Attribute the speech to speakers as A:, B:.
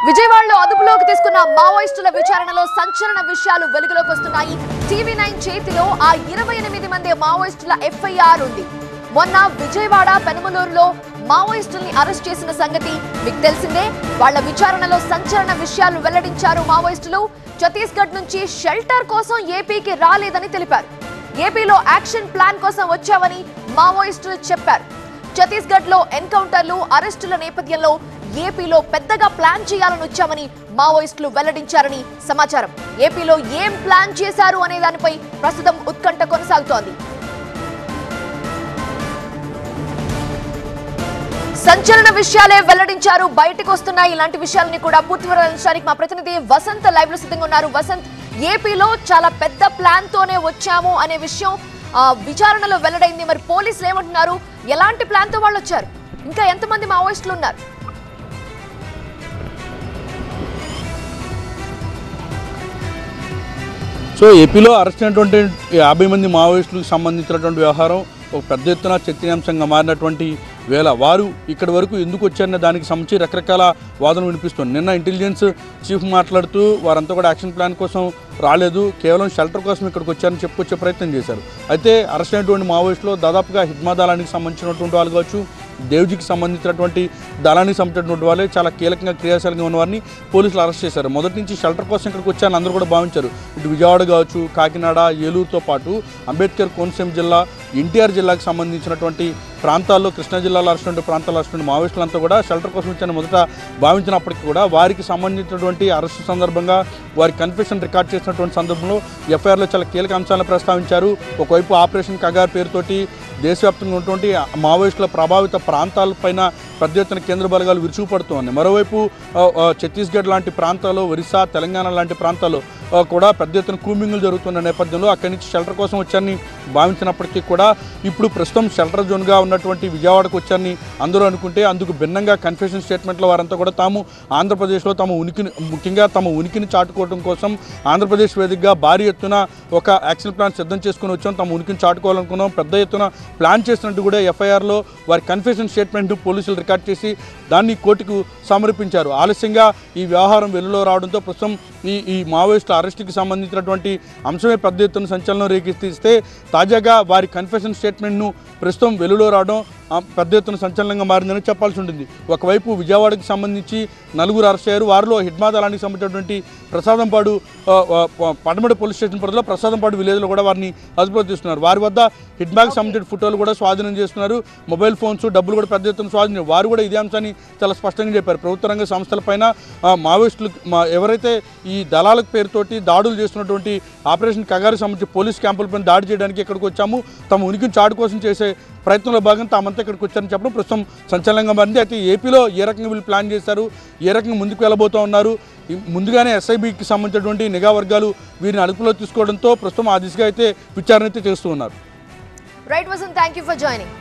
A: విజయవాడలో అదుపులోకి తీసుకున్న మావోయిస్టుల విచారణలో సంచలన విషయాలు వెలుగులోకి వస్తున్నాయి. టీవీ9 చేతిలో ఆ 28 మంది మావోయిస్టుల ఎఫ్ఐఆర్ ఉంది. మొన్న విజయవాడ పెనమలూరులో మావోయిస్టుల్ని అరెస్ట్ చేసిన సంగతి మీకు తెలిసిందే. వాళ్ళ విచారణలో సంచలన విషయాలు వెల్లడించారు మావోయిస్టులు. ఛత్తీస్గఢ్ నుంచి షెల్టర్ కోసం ఏపీకి రాలేదని తెలిపారు. ఏపీలో యాక్షన్ ప్లాన్ కోసం వచ్చామని మావోయిస్టులు చెప్పారు. ఛత్తీస్గఢ్ లో ఎన్కౌంటర్లు, అరెస్టుల నేపథ్యంలో ఏపీలో పెద్దగా ప్లాన్ చేయాలని వచ్చామని మావోయిస్టులు వెల్లడించారని సమాచారం. ఏపీలో ఏం ప్లాన్ చేశారు అనే దానిపై ప్రస్తుతం ఉత్కంఠ కొనసాగుతోంది. సంచలన విషయాలే వెల్లడించారు, బయటకు వస్తున్నాయి. ఇలాంటి విషయాలని కూడా పూర్తి వివరించడానికి మా ప్రతినిధి వసంత్ లైవ్ లో సిద్ధంగా ఉన్నారు. వసంత్, ఏపీలో చాలా పెద్ద ప్లాన్ తోనే వచ్చాము అనే విషయం విచారణలో వెల్లడైంది. మరి పోలీసులు ఏమంటున్నారు? ఎలాంటి ప్లాన్ తో వాళ్ళు వచ్చారు? ఇంకా ఎంతమంది మావోయిస్టులు ఉన్నారు?
B: సో ఏపీలో అరెస్ట్ అయినటువంటి 50 మంది మావోయిస్టులకు సంబంధించినటువంటి వ్యవహారం ఒక పెద్ద ఎత్తున చర్చనీయాంశంగా మారినటువంటి వేళ వారు ఇక్కడి వరకు ఎందుకు వచ్చారనే దానికి సంబంధించి రకరకాల వాదనలు వినిపిస్తుంది. నిన్న ఇంటెలిజెన్స్ చీఫ్ మాట్లాడుతూ వారంతా కూడా యాక్షన్ ప్లాన్ కోసం రాలేదు, కేవలం షెల్టర్ కోసం ఇక్కడికి వచ్చారని చెప్పుకొచ్చే ప్రయత్నం చేశారు. అయితే అరెస్ట్ అయినటువంటి మావోయిస్టులో దాదాపుగా హిడ్మా దళానికి సంబంధించినటువంటి వాళ్ళు కావచ్చు, దేవ్జీకి సంబంధించినటువంటి దళానికి సంబంధించినటువంటి వాళ్ళే చాలా కీలకంగా క్రియాశీలంగా ఉన్నవారిని పోలీసులు అరెస్ట్ చేశారు. మొదటి నుంచి షెల్టర్ కోసం ఇక్కడికి వచ్చారని అందరూ కూడా భావించారు. ఇటు విజయవాడ కావచ్చు, కాకినాడ, ఏలూరుతో పాటు అంబేద్కర్ కోనసీమ జిల్లా, ఎన్టీఆర్ జిల్లాకు సంబంధించినటువంటి ప్రాంతాల్లో, కృష్ణా జిల్లాలో అరెస్ట్ అయిన ప్రాంతాల్లో అరెస్ట్ అయిన మావోయిస్టులంతా కూడా షెల్టర్ కోసం వచ్చారని మొదట భావించినప్పటికీ కూడా వారికి సంబంధించినటువంటి అరెస్టు సందర్భంగా వారి కన్ఫెషన్ రికార్డ్ చేసినటువంటి సందర్భంలో ఎఫ్ఐఆర్లో చాలా కీలక అంశాలను ప్రస్తావించారు. ఒకవైపు ఆపరేషన్ కగార్ పేరుతోటి దేశవ్యాప్తంగా ఉన్నటువంటి మావోయిస్టుల ప్రభావిత ప్రాంతాలపైన పెద్ద ఎత్తున కేంద్ర బలగాలు విరుచుకుపడుతూ ఉన్నాయి. మరోవైపు ఛత్తీస్గఢ్ లాంటి ప్రాంతాల్లో, ఒరిస్సా, తెలంగాణ లాంటి ప్రాంతాల్లో కూడా పెద్ద ఎత్తున కూంబింగ్లు జరుగుతున్న నేపథ్యంలో అక్కడి నుంచి షెల్టర్ కోసం వచ్చారని భావించినప్పటికీ కూడా ఇప్పుడు ప్రస్తుతం షెల్టర్ జోన్గా ఉన్నటువంటి విజయవాడకు వచ్చారని అందరూ అనుకుంటే అందుకు భిన్నంగా కన్ఫెషన్ స్టేట్మెంట్లో వారంతా కూడా తాము ఆంధ్రప్రదేశ్లో ముఖ్యంగా తమ ఉనికిని చాటుకోవడం కోసం ఆంధ్రప్రదేశ్ వేదికగా భారీ ఎత్తున ఒక యాక్షన్ ప్లాన్ సిద్ధం చేసుకుని వచ్చాం, తమ ఉనికిని చాటుకోవాలనుకున్నాం, పెద్ద ఎత్తున ప్లాన్ చేసినట్టు కూడా ఎఫ్ఐఆర్లో వారి కన్ఫెషన్ స్టేట్మెంట్ పోలీసులు రికార్డ్ చేసి దాన్ని కోర్టుకు సమర్పించారు. ఆలస్యంగా ఈ వ్యవహారం వెలుగులో రావడంతో ప్రస్తుతం ఈ మావోయిస్టుల అరెస్టుకి సంబంధించినటువంటి అంశమే పెద్ద ఎత్తున సంచలనం రేకెత్తిస్తే తాజాగా వారి కన్ఫెషన్ స్టేట్మెంట్ను ప్రస్తుతం వెలుగులో రావడం పెద్ద ఎత్తున సంచలనంగా మారిందని చెప్పాల్సి ఉంటుంది. ఒకవైపు విజయవాడకి సంబంధించి 4 అరెస్ట్ అయ్యారు. వారిలో హిడ్మా దళానికి సంబంధించినటువంటి ప్రసాదంపాడు పడమటి పోలీస్ స్టేషన్ పరిధిలో ప్రసాదంపాడు విలేజ్లో కూడా వారిని అదుపులో తీసుకున్నారు. వారి వద్ద హిడ్మాకి సంబంధించిన ఫోటోలు కూడా స్వాధీనం చేస్తున్నారు. మొబైల్ ఫోన్స్, డబ్బులు కూడా పెద్ద ఎత్తున స్వాధీనం. వారు కూడా ఇదే అంశాన్ని చాలా స్పష్టంగా చెప్పారు. ప్రభుత్వ రంగ సంస్థలపైన మావోయిస్టులు ఎవరైతే ఈ దళాల పేరుతోటి దాడులు చేస్తున్నటువంటి ఆపరేషన్ కగారికి సంబంధించి పోలీస్ క్యాంపులపైన దాడి చేయడానికి ఇక్కడికి వచ్చాము, తమ ఉనికిని చాటు కోసం చేసే ప్రయత్నంలో భాగంగా తామంతా ఇక్కడికి వచ్చారని చెప్పడం ప్రస్తుతం సంచలనంగా మారింది. అయితే ఏపీలో ఏ రకంగా వీళ్ళు ప్లాన్ చేశారు, ఏ రకంగా ముందుకు వెళ్ళబోతూ ఉన్నారు, ముందుగానే ఎస్ఐబికి సంబంధించినటువంటి నిఘా వర్గాలు వీరిని అదుపులో తీసుకోవడంతో ప్రస్తుతం ఆ దిశగా అయితే విచారణ అయితే చేస్తూ ఉన్నారు.
A: Right Vasanth, thank you for joining.